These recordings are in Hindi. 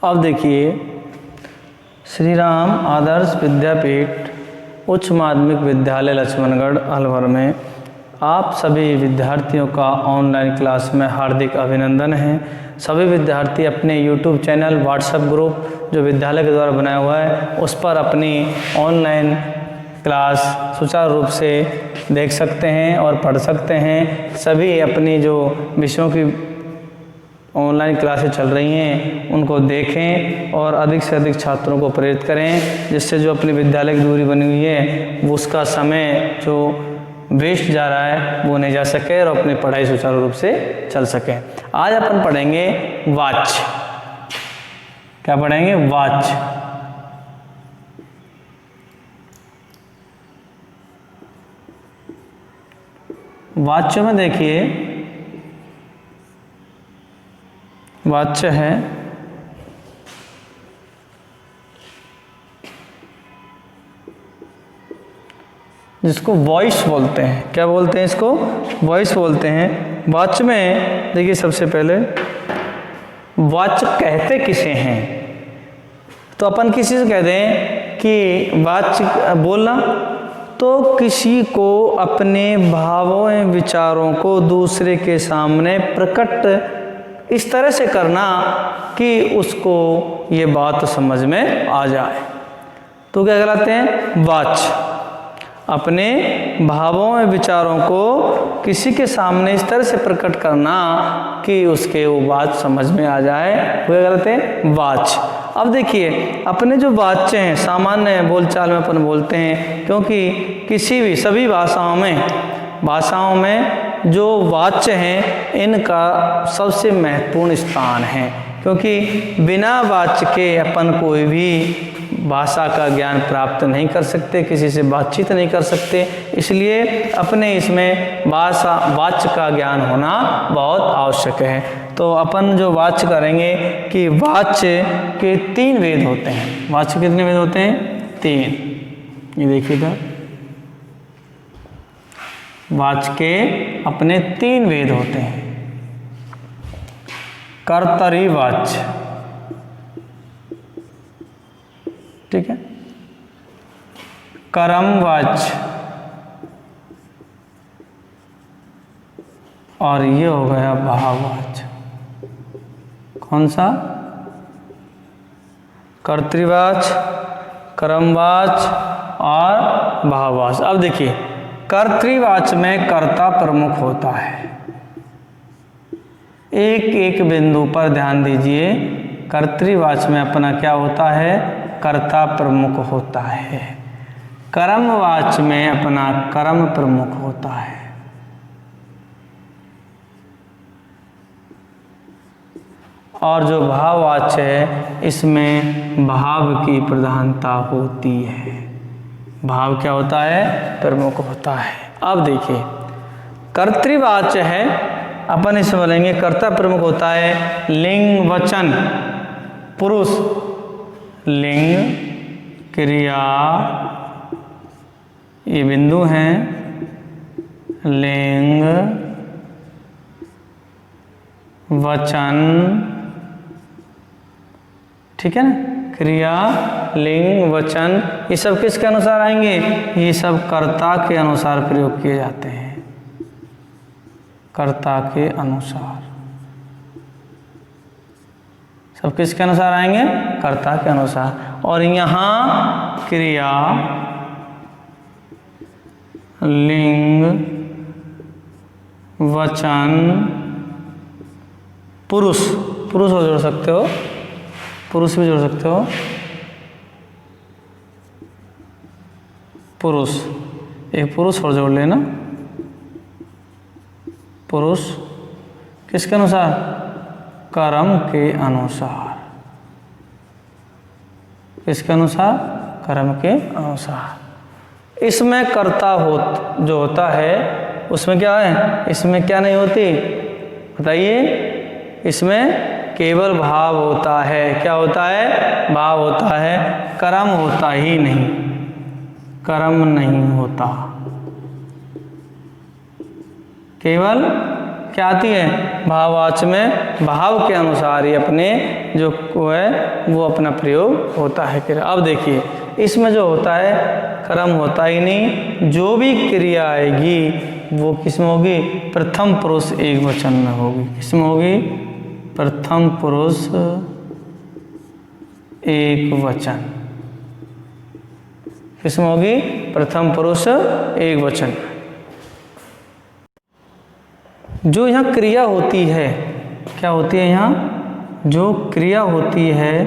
अब देखिए, श्री राम आदर्श विद्यापीठ उच्च माध्यमिक विद्यालय लक्ष्मणगढ़ अलवर में आप सभी विद्यार्थियों का ऑनलाइन क्लास में हार्दिक अभिनंदन है। सभी विद्यार्थी अपने यूट्यूब चैनल, व्हाट्सएप ग्रुप जो विद्यालय के द्वारा बनाया हुआ है उस पर अपनी ऑनलाइन क्लास सुचारू रूप से देख सकते हैं और पढ़ सकते हैं। सभी अपनी जो विषयों की ऑनलाइन क्लासें चल रही हैं उनको देखें और अधिक से अधिक छात्रों को प्रेरित करें, जिससे जो अपनी विद्यालय की दूरी बनी हुई है वो उसका समय जो वेस्ट जा रहा है वो नहीं जा सके और अपनी पढ़ाई सुचारू रूप से चल सके। आज अपन पढ़ेंगे वाच्य। क्या पढ़ेंगे? वाच्य। वाच्य में देखिए, वाच्य है जिसको वॉइस बोलते हैं। क्या बोलते हैं इसको? वॉइस बोलते हैं। वाच्य में देखिए, सबसे पहले वाच्य कहते किसे हैं? तो अपन किसी से कहते हैं कि वाच्य बोलना, तो किसी को अपने भावों एवं विचारों को दूसरे के सामने प्रकट इस तरह से करना कि उसको ये बात समझ में आ जाए, तो क्या कहलाते हैं? वाच्य। अपने भावों एवं विचारों को किसी के सामने इस तरह से प्रकट करना कि उसके वो बात समझ में आ जाए, वो क्या कहलाते हैं? वाच्य। अब देखिए, अपने जो वाच्य हैं सामान्य बोलचाल में अपन बोलते हैं, क्योंकि किसी भी सभी भाषाओं में जो वाच्य हैं इनका सबसे महत्वपूर्ण स्थान है, क्योंकि बिना वाच्य के अपन कोई भी भाषा का ज्ञान प्राप्त नहीं कर सकते, किसी से बातचीत नहीं कर सकते। इसलिए अपने इसमें वाच्य का ज्ञान होना बहुत आवश्यक है। तो अपन जो वाच्य करेंगे कि वाच्य के 3 वेद होते हैं। वाच्य कितने वेद होते हैं? 3। ये देखिएगा, वाच्य के अपने 3 वेद होते हैं। कर्तरी वाच्य, ठीक है, कर्म वाच्य, और ये हो गया भाववाच्य। कौन सा? कर्तृवाच्य, कर्मवाच्य और भाववाच्य। अब देखिए, कर्तृवाच्य में कर्ता प्रमुख होता है। एक एक बिंदु पर ध्यान दीजिए। कर्तृवाच्य में अपना क्या होता है? कर्ता प्रमुख होता है। कर्मवाच्य में अपना कर्म प्रमुख होता है। और जो भाववाच्य है इसमें भाव की प्रधानता होती है। भाव क्या होता है? प्रमुख होता है। अब देखिए, कर्तृवाच्य है, अपन इसे बोलेंगे कर्ता प्रमुख होता है। लिंग, वचन, पुरुष, लिंग, क्रिया, ये बिंदु हैं। लिंग, वचन, ठीक है ना, क्रिया, लिंग, वचन, ये सब किसके अनुसार आएंगे? ये सब कर्ता के अनुसार प्रयोग किए जाते हैं। कर्ता के अनुसार, सब किसके अनुसार आएंगे? कर्ता के अनुसार। और यहाँ क्रिया, लिंग, वचन, पुरुष हो जोड़ सकते हो, पुरुष भी जोड़ सकते हो। पुरुष, एक पुरुष और जोड़ लेना। पुरुष किसके अनुसार? कर्म के अनुसार। किसके अनुसार? कर्म के अनुसार। इसमें कर्ता जो होता है उसमें क्या है? इसमें क्या नहीं होती बताइए? इसमें केवल भाव होता है। क्या होता है? भाव होता है, कर्म होता ही नहीं, कर्म नहीं होता, केवल क्या आती है, भाववाचक में भाव के अनुसार ही अपने जो है वो अपना प्रयोग होता है क्रिया। अब देखिए इसमें जो होता है कर्म होता ही नहीं, जो भी क्रिया आएगी वो किस में होगी, प्रथम पुरुष एक वचन में होगी। किस में होगी, प्रथम पुरुष एक वचन। किस में होगी, प्रथम पुरुष एक वचन। जो यहाँ क्रिया होती है, क्या होती है यहाँ, जो क्रिया होती है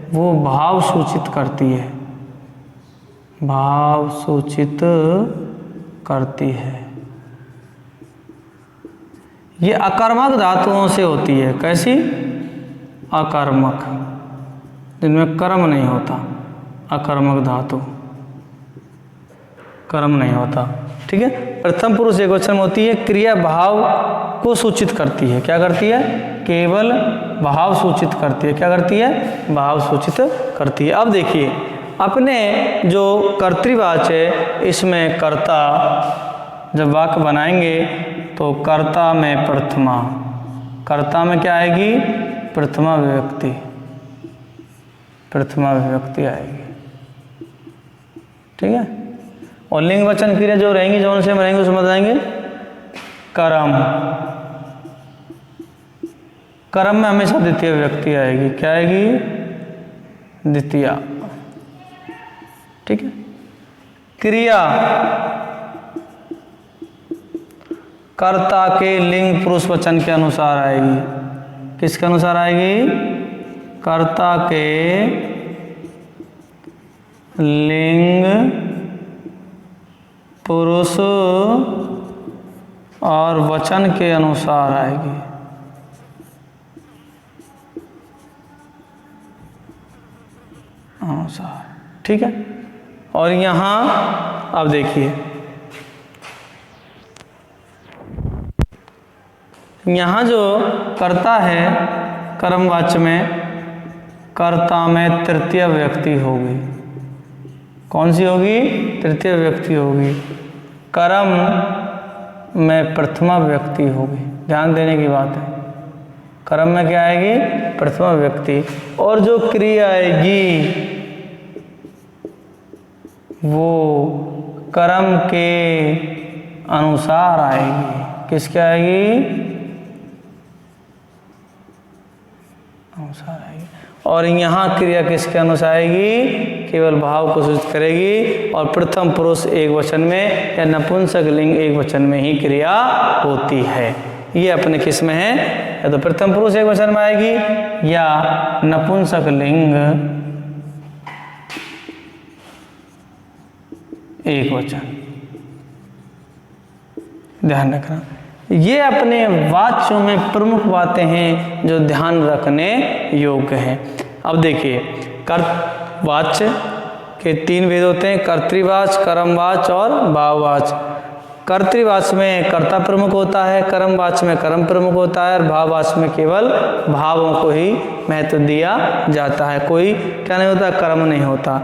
वो भाव सूचित करती है, भाव सूचित करती है। ये अकर्मक धातुओं से होती है। कैसी, अकर्मक, जिनमें कर्म नहीं होता, अकर्मक धातु, कर्म नहीं होता। ठीक है, प्रथम पुरुष एक वचन में होती है, क्रिया भाव को सूचित करती है। क्या करती है, केवल भाव सूचित करती है। क्या करती है, भाव सूचित करती है। अब देखिए अपने जो कर्तृवाच्य है इसमें कर्ता जब वाक्य बनाएंगे तो कर्ता में प्रथमा, कर्ता में क्या आएगी, प्रथमा विभक्ति, प्रथमा विभक्ति आएगी। ठीक है, और लिंग वचन क्रिया जो रहेंगी, जो उनसे रहेंगे उसमें बताएंगे कर्म, कर्म में हमेशा द्वितीय विभक्ति आएगी। क्या आएगी, द्वितीय। ठीक है, क्रिया कर्ता के लिंग पुरुष वचन के अनुसार आएगी। किसके अनुसार आएगी, कर्ता के लिंग पुरुष और वचन के अनुसार आएगी। अनुसार। ठीक है, और यहाँ अब देखिए यहाँ जो कर्ता है कर्मवाच्य में, कर्ता में तृतीय व्यक्ति होगी। कौन सी होगी, तृतीय व्यक्ति होगी। कर्म में प्रथमा व्यक्ति होगी। ध्यान देने की बात है, कर्म में क्या आएगी, प्रथमा व्यक्ति। और जो क्रिया आएगी वो कर्म के अनुसार आएगी। किसके आएगी, अनुसार आएगी। और यहाँ क्रिया किसके अनुसार आएगी, केवल भाव को सूचित करेगी। और प्रथम पुरुष एक वचन में या नपुंसक लिंग एक वचन में ही क्रिया होती है। ये अपने किस में है, या तो प्रथम पुरुष एक वचन में आएगी या नपुंसक लिंग एक वचन। ध्यान रखना, ये अपने वाच्यों में प्रमुख बातें हैं जो ध्यान रखने योग्य हैं। अब देखिए कर्तवाच्य के तीन भेद होते हैं, कर्तृवाच्य, कर्मवाच्य और भाववाच्य। कर्तृवाच्य में कर्ता प्रमुख होता है, कर्मवाच्य में कर्म प्रमुख होता है, और भाववाच्य में केवल भावों को ही महत्व दिया जाता है। कोई क्या नहीं होता, कर्म नहीं होता।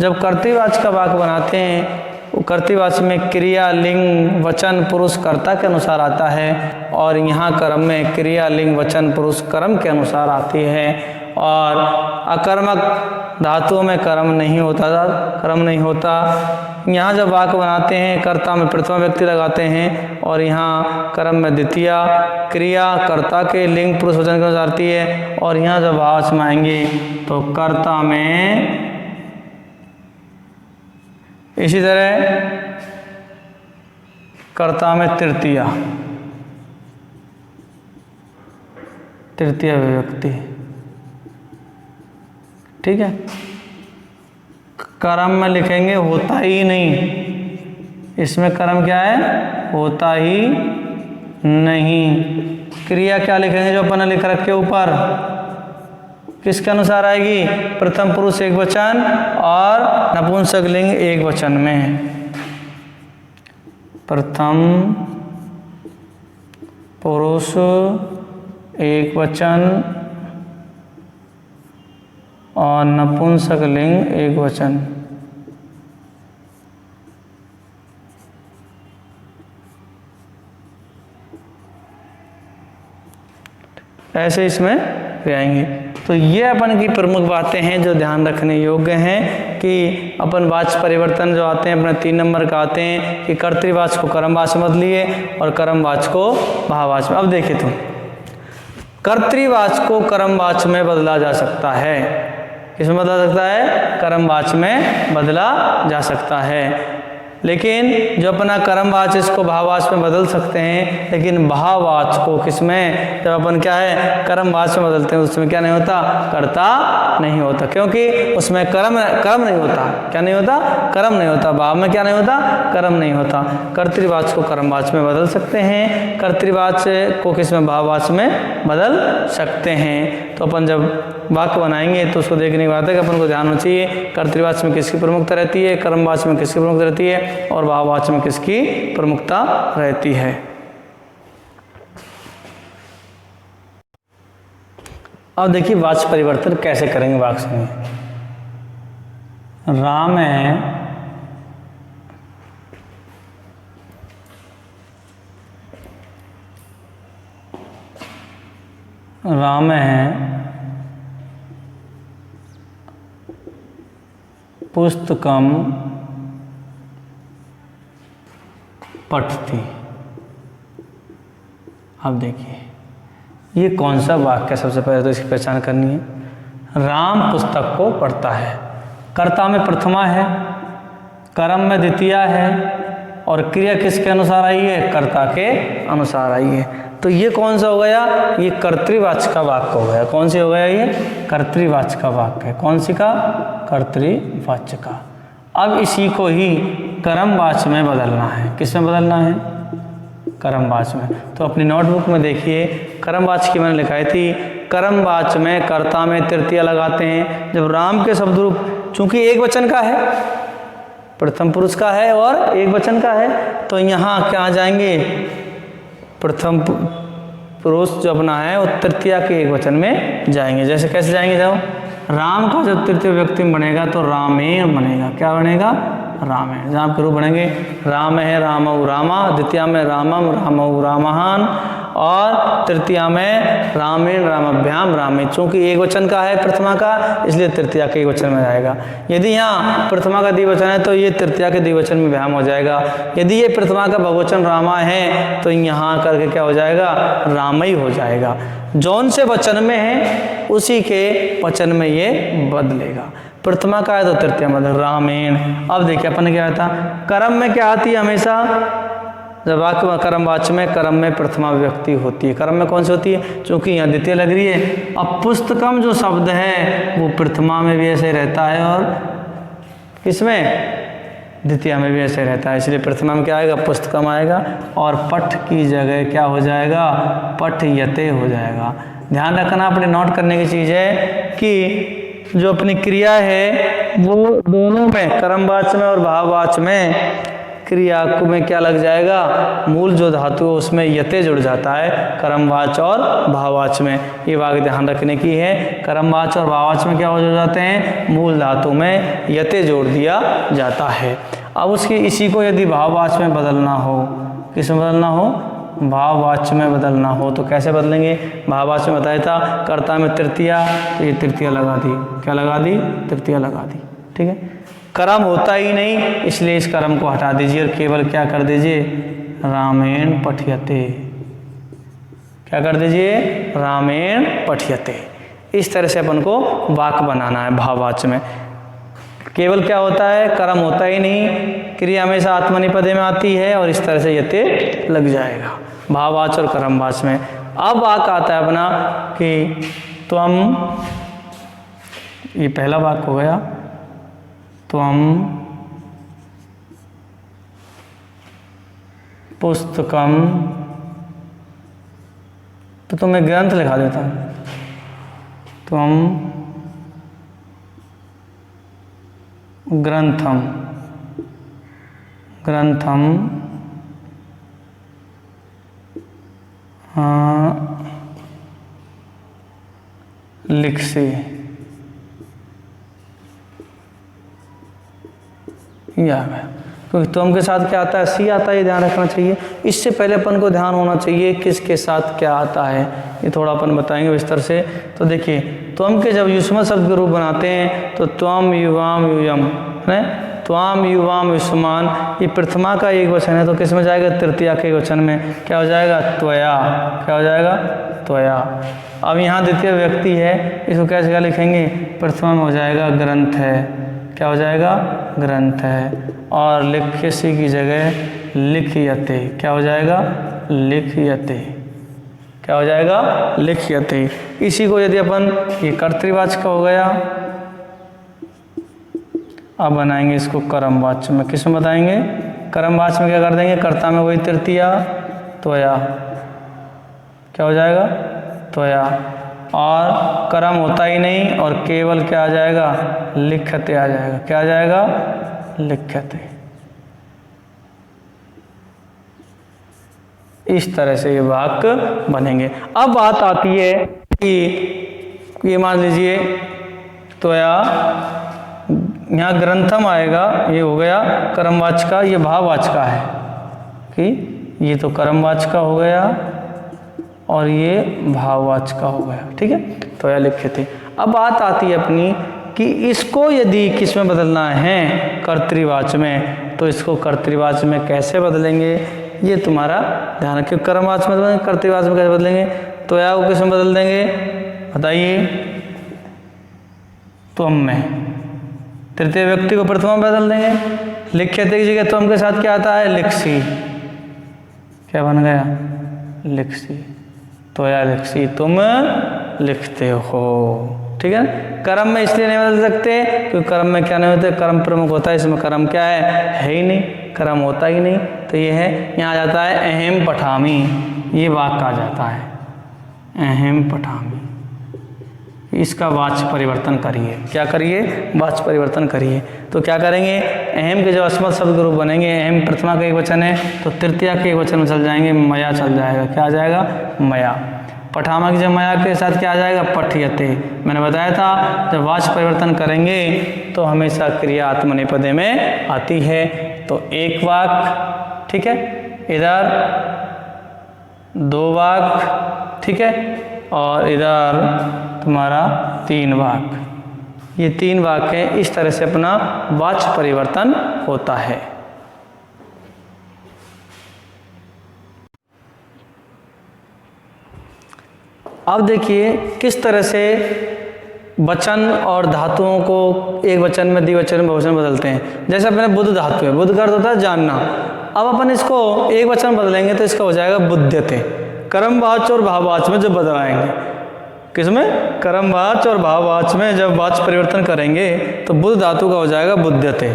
जब कर्तृवाच्य का वाक्य बनाते हैं, कर्तृवाच्य में क्रिया लिंग वचन पुरुष कर्ता के अनुसार आता है, और यहाँ कर्म में क्रिया लिंग वचन पुरुष कर्म के अनुसार आती है। और अकर्मक धातुओं में कर्म नहीं होता, कर्म नहीं होता। यहाँ जब वाक्य बनाते हैं कर्ता में प्रथमा व्यक्ति लगाते हैं, और यहाँ कर्म में द्वितीय, क्रिया कर्ता के लिंग पुरुष वचन के अनुसार आती है। और यहाँ जब भाव में आएंगे तो कर्ता में, इसी तरह कर्ता में तृतीया, तृतीय विभक्ति। ठीक है, कर्म में लिखेंगे होता ही नहीं, इसमें कर्म क्या है, होता ही नहीं। क्रिया क्या लिखेंगे, जो अपन ने लिख रखे ऊपर, किसके अनुसार आएगी, प्रथम पुरुष एक वचन और नपुंसक लिंग एक वचन में। प्रथम पुरुष एक वचन और नपुंसक लिंग एक वचन। ऐसे इसमें आएंगे। तो ये अपन की प्रमुख बातें हैं जो ध्यान रखने योग्य हैं कि अपन वाच्य परिवर्तन जो आते हैं अपने 3 नंबर का आते हैं कि कर्तृवाच्य को कर्मवाच्य में बदलिए और कर्मवाच्य को भाववाच्य में। अब देखिए तुम, कर्तृवाच्य को कर्मवाच्य में बदला जा सकता है। किसमें बदला सकता है? कर्मवाच्य में बदला जा सकता है। लेकिन जो अपना कर्मवाच्य इसको भाववाच्य में बदल सकते हैं, लेकिन भाववाच्य को किसमें, जब अपन क्या है कर्मवाच्य में बदलते हैं उसमें क्या नहीं होता? कर्ता नहीं होता, क्योंकि उसमें कर्म नहीं होता। क्या नहीं होता? कर्म नहीं होता। भाव में क्या नहीं होता? कर्म नहीं होता। कर्तृवाच्य को कर्मवाच्य में बदल सकते हैं, कर्तृवाच्य को किसमें? भाववाच्य में बदल सकते हैं। तो अपन जब वाक्य बनाएंगे तो उसको देखने की बात है कि अपन को ध्यान होना चाहिए कर्तृवाच्य में किसकी प्रमुखता रहती है, कर्मवाच्य में किसकी प्रमुखता रहती है और भाववाच्य में किसकी प्रमुखता रहती है। अब देखिए वाच्य परिवर्तन कैसे करेंगे वाक्य में। राम है पुस्तकम पठती। अब देखिए ये कौन सा वाक्य है, सबसे पहले तो इसकी पहचान करनी है। राम पुस्तक को पढ़ता है, कर्ता में प्रथमा है, कर्म में द्वितीया है और क्रिया किसके अनुसार आई है? कर्ता के अनुसार आई है। तो ये कौन सा हो गया? ये कर्तृवाच्य का वाक्य हो गया। कौन सी हो गया? ये कर्तृवाच्य का वाक्य है। कौन सी का? कर्तृवाच्य का। अब इसी को ही कर्मवाच्य में बदलना है। किस में बदलना है? कर्मवाच्य में। तो अपनी नोटबुक में देखिए कर्मवाच्य की मैंने लिखाई थी, कर्मवाच्य में कर्ता में तृतीया लगाते हैं। जब राम के शब्द रूप, चूंकि एक वचन का है, प्रथम पुरुष का है और एक वचन का है, तो यहाँ क्या आ जाएंगे? प्रथम पुरुष जो अपना है वो तृतीया के एक वचन में जाएंगे। जैसे कैसे जाएंगे? जब राम का जब तृतीय व्यक्ति में बनेगा तो रामेण बनेगा। क्या बनेगा? रामेण। राम के रूप बनेंगे राम है रामऊ रामा, द्वितीया में रामम रामऊ रामहान और तृतीया में रामेण रामभ्याम रामे। चूंकि एक वचन का है प्रथमा का, इसलिए तृतीया के एक वचन में जाएगा। यदि यहाँ प्रथमा का द्विवचन है तो ये तृतीया के द्विवचन में भ्याम हो जाएगा। यदि ये प्रथमा का बहुवचन रामा है तो यहाँ करके क्या हो जाएगा? रामई हो जाएगा। जौन से वचन में है उसी के वचन में ये बदलेगा। प्रथमा का है तो तृतीया मतलब रामेण। अब देखिए अपन क्या था, कर्म में क्या आती है हमेशा? जब वाक्य कर्मवाच्य में कर्म में प्रथमा विभक्ति होती है। कर्म में कौन सी होती है? चूंकि यहाँ द्वितीय लग रही है। अब पुस्तकम जो शब्द है वो प्रथमा में भी ऐसे रहता है और किसमें? द्वितीय में भी ऐसे रहता है, इसलिए प्रथमा में क्या आएगा? पुस्तकम आएगा और पठ की जगह क्या हो जाएगा? पठयते हो जाएगा। ध्यान रखना, अपने नोट करने की चीज़ है कि जो अपनी क्रिया है वो दोनों में, कर्मवाच्य में और भाववाच्य में, क्रिया में क्या लग जाएगा? मूल जो धातु है उसमें यते जुड़ जाता है कर्मवाच्य और भाववाच्य में। ये बात ध्यान रखने की है। कर्मवाच्य और भाववाच्य में क्या हो जाते हैं? मूल धातु में यते जोड़ दिया जाता है। अब उसकी इसी को यदि भाववाच्य में बदलना हो, किस में बदलना हो? भाववाच्य में बदलना हो तो कैसे बदलेंगे? भाववाच्य में बताया था कर्ता में तृतीया, तो ये तृतीया लगा दी। क्या लगा दी? तृतीया लगा दी। ठीक है। कर्म होता ही नहीं, इसलिए इस कर्म को हटा दीजिए और केवल क्या कर दीजिए? रामेण पठयते। क्या कर दीजिए? रामेण पठयते। इस तरह से अपन को वाक्य बनाना है भाववाच्य में। केवल क्या होता है? कर्म होता ही नहीं, क्रिया हमेशा आत्मनिपदे में आती है और इस तरह से यते लग जाएगा भाववाच्य और कर्मवाच्य में। अब वाक्य आता है अपना कि त्वम, ये पहला वाक्य हो गया, त्वम पुस्तकम, तो तुम्हें ग्रंथ लिखा देता हूँ। त्वम ग्रंथम, ग्रंथम लिखसी। ये आ गया। क्योंकि त्वम के साथ क्या आता है, सी आता है, ये ध्यान रखना चाहिए। इससे पहले अपन को ध्यान होना चाहिए किसके साथ क्या आता है, ये थोड़ा अपन बताएंगे विस्तार से। तो देखिए त्वम के जब युष्मत शब्द के रूप बनाते हैं तो त्वम युवाम यूयम है, त्वाम युवाम युष्मान, ये प्रथमा का एक वचन है तो किस में जाएगा, तृतीया के वचन में क्या हो जाएगा, त्वया, क्या हो जाएगा, त्वया। अब यहाँ द्वितीय व्यक्ति है, इसको क्या जगह लिखेंगे, प्रथमा में हो जाएगा ग्रंथ है, क्या हो जाएगा, ग्रंथ है। और लिख्यसी की जगह लिखयते, क्या हो जाएगा, लिखयते, क्या हो जाएगा, लिखयते। इसी को यदि अपन, ये कर्तृवाचक हो गया, अब बनाएंगे इसको कर्मवाच्य में। किस में बताएंगे, कर्मवाच्य में क्या कर देंगे, कर्ता में वही तृतीया त्वया, क्या हो जाएगा, त्वया। और कर्म होता ही नहीं और केवल क्या आ जाएगा, लिखते आ जाएगा, क्या आ जाएगा, लिखते। इस तरह से ये वाक्य बनेंगे। अब बात आती है कि ये मान लीजिए त्वया, यहाँ ग्रंथम आएगा, ये हो गया कर्मवाच्य का, ये भाववाच्य का है कि ये तो कर्मवाच्य का हो गया और ये भाववाच्य का हो गया, ठीक है। तो यह लिखे थे। अब बात आती है अपनी कि इसको यदि किस में बदलना है, कर्तृवाच्य में, तो इसको कर्तृवाच्य में कैसे बदलेंगे, ये तुम्हारा ध्यान रखिए। कर्मवाच्य में बदलेंगे, कर्तृवाच्य में कैसे बदलेंगे, तो या को किस में बदल देंगे, बताइए, त्वम में, तृतीय व्यक्ति को प्रथमा में बदल देंगे। लिख्यते की जगह त्वम के साथ क्या आता है, लिखसी, क्या बन गया, लिखसी, तो या लिखसी, तुम लिखते हो, ठीक है ना। कर्म में इसलिए नहीं बदल सकते क्योंकि कर्म में क्या नहीं होता, कर्म प्रमुख होता है, इसमें कर्म क्या है ही नहीं, कर्म होता ही नहीं। तो ये है, यहाँ आ जाता है अहम पठामी, ये वाक्य आ जाता है अहम पठामी। इसका वाच्य परिवर्तन करिए, क्या करिए, वाच्य परिवर्तन करिए। तो क्या करेंगे, अहम के जब अस्मत् शब्द के रूप बनेंगे, अहम प्रथमा का एक वचन है तो तृतीया के एक वचन में चल जाएंगे, मया चल जाएगा, क्या आ जाएगा, मया। पठामा की जब मया के साथ क्या आ जाएगा, पठयते। मैंने बताया था जब वाच्य परिवर्तन करेंगे तो हमेशा क्रिया आत्मनेपदे में आती है। तो एक वाक्य, ठीक है, इधर दो वाक्य, ठीक है, और इधर तुम्हारा तीन वाक्य, ये तीन वाक्य हैं। इस तरह से अपना वाच्य परिवर्तन होता है। अब देखिए किस तरह से वचन और धातुओं को एक वचन में द्विवचन में बहुवचन बदलते हैं। जैसे अपने बुद्ध धातु है, बुद्ध का अर्थ होता है जानना। अब अपन इसको एक वचन बदलेंगे तो इसका हो जाएगा बुध्यते। कर्मवाच्य और भाववाच्य में जब बदलाएंगे, किसमें, कर्मवाच्य और भाववाच्य में जब वाच्य परिवर्तन करेंगे तो बुद्ध धातु का हो जाएगा बुध्यते,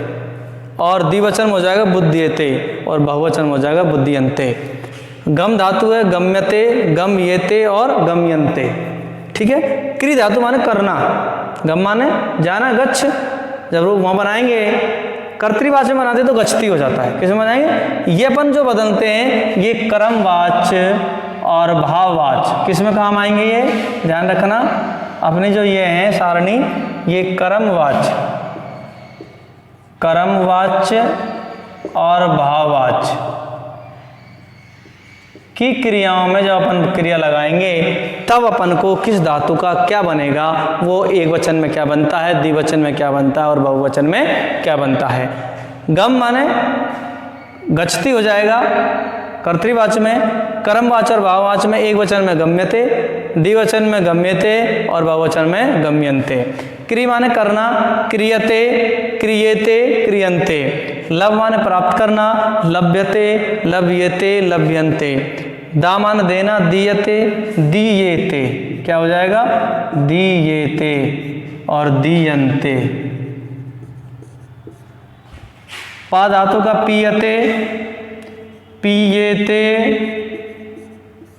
और द्विवचन हो जाएगा बुद्ध्यते, और बहुवचन हो जाएगा बुद्धियन्ते। गम धातु है गम्यते, गम्येते और गम्यन्ते, ठीक है। क्रि धातु माने करना, गम माने जाना, गच्छ, जब रूप वहाँ बनाएंगे कर्तृवाच्य में बनाते तो गच्छति हो जाता है। किस में बनाएंगे, ये अपन जो बदलते हैं ये कर्मवाच्य और भाववाच्य किस में काम आएंगे, ये ध्यान रखना। अपने जो ये हैं सारणी, ये कर्मवाच्य, कर्मवाच्य और भाववाच्य की क्रियाओं में जब अपन क्रिया लगाएंगे तब अपन को किस धातु का क्या बनेगा, वो एक वचन में क्या बनता है, द्विवचन में क्या बनता है और बहुवचन में क्या बनता है। गम माने गच्छति हो जाएगा कर्तृवाच्य में, कर्मवाच्य और भाववाच्य में एक वचन में गम्यते, द्विवचन में गम्यते और बहुवचन में गम्यन्ते। क्रि माने करना, क्रियते, क्रियेते, क्रियन्ते। लभ माने प्राप्त करना, लभ्यते, लभ्यते, लभ्यन्ते। दा माने देना, दीयते, दीयेते, क्या हो जाएगा, दीयेते और दीयन्ते। पा धातु का पीयते, पीयेते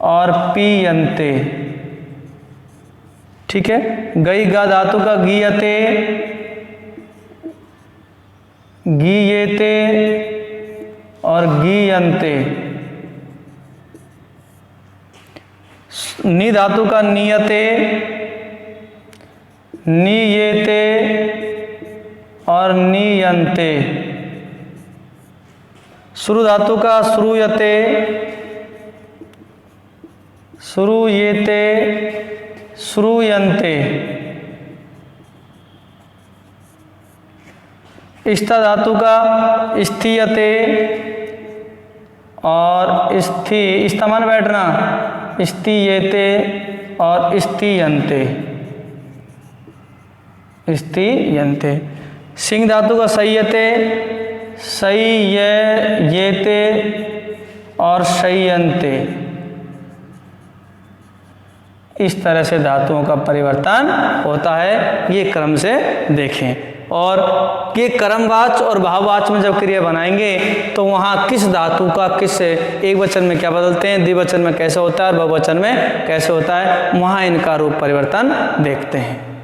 और पीयन्ते, ठीक है। गई गा धातु का गीयते, गीयेते और गीयन्ते। नी धातु का नियते, नीयेते और नीयन्ते, शुरू धातु का श्रूयते, श्रूयेते, श्रूयन्ते। स्था धातु का स्थीयते और स्था मान बैठना, स्थीयते और स्थीयन्ते, स्थीयन्ते। सिंह धातु का संयते, संययेते और संयन्ते। इस तरह से धातुओं का परिवर्तन होता है, ये क्रम से देखें। और ये कर्मवाच्य और भाववाच्य में जब क्रिया बनाएंगे तो वहाँ किस धातु का किस एक वचन में क्या बदलते हैं, द्विवचन में कैसे होता है और बहुवचन में कैसे होता है, वहाँ इनका रूप परिवर्तन देखते हैं।